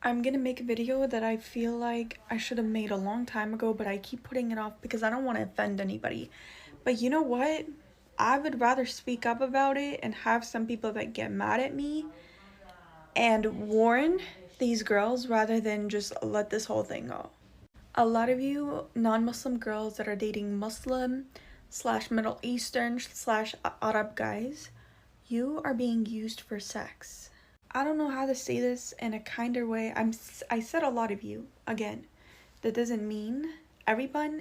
I'm gonna make a video that I feel like I should have made a long time ago, but I keep putting it off because I don't want to offend anybody. But you know what? I would rather speak up about it and have some people that get mad at me and warn these girls rather than just let this whole thing go. A lot of you non-Muslim girls that are dating Muslim slash Middle Eastern slash Arab guys, you are being used for sex. I don't know how to say this in a kinder way. I said a lot of you. Again, that doesn't mean everyone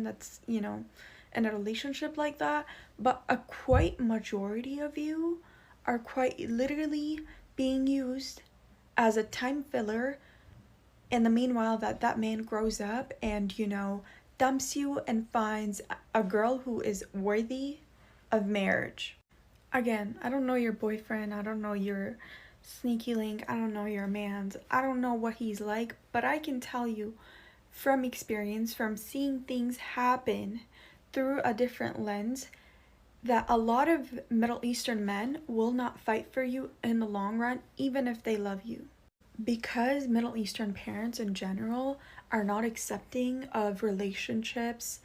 that's, in a relationship like that, but a quite majority of you are quite literally being used as a time filler in the meanwhile that man grows up and, dumps you and finds a girl who is worthy of marriage. Again, I don't know your boyfriend, I don't know your sneaky link, I don't know your man's, I don't know what he's like, but I can tell you from experience, from seeing things happen through a different lens, that a lot of Middle Eastern men will not fight for you in the long run, even if they love you. Because Middle Eastern parents in general are not accepting of relationships,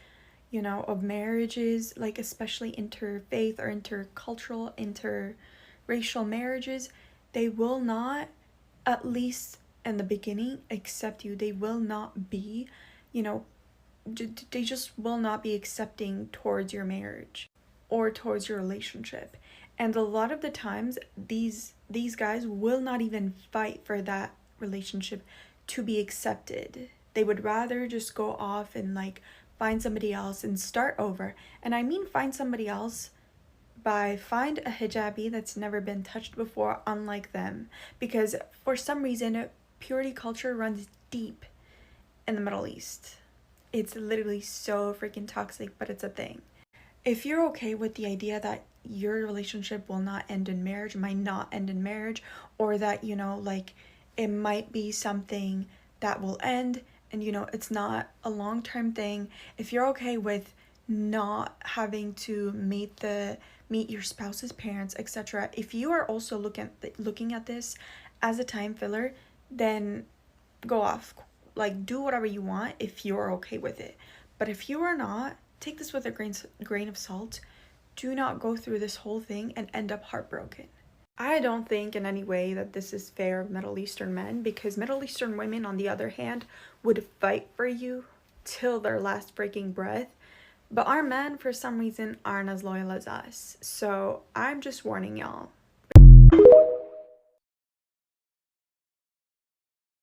of marriages, like especially interfaith or intercultural, interracial marriages, they will not, at least in the beginning, accept you. They will not be, they just will not be accepting towards your marriage or towards your relationship. And a lot of the times, these guys will not even fight for that relationship to be accepted. They would rather just go off and find somebody else and start over. And I mean find somebody else by find a hijabi that's never been touched before, unlike them. Because for some reason, purity culture runs deep in the Middle East. It's literally so freaking toxic, but it's a thing. If you're okay with the idea that your relationship will not end in marriage, might not end in marriage, or that, it might be something that will end and, it's not a long-term thing. If you're okay with not having to meet your spouse's parents, etc. If you are also looking at this as a time filler, then go off. Do whatever you want if you're okay with it. But if you are not, take this with a grain of salt. Do not go through this whole thing and end up heartbroken. I don't think in any way that this is fair of Middle Eastern men, because Middle Eastern women, on the other hand, would fight for you till their last freaking breath. But our men, for some reason, aren't as loyal as us. So I'm just warning y'all.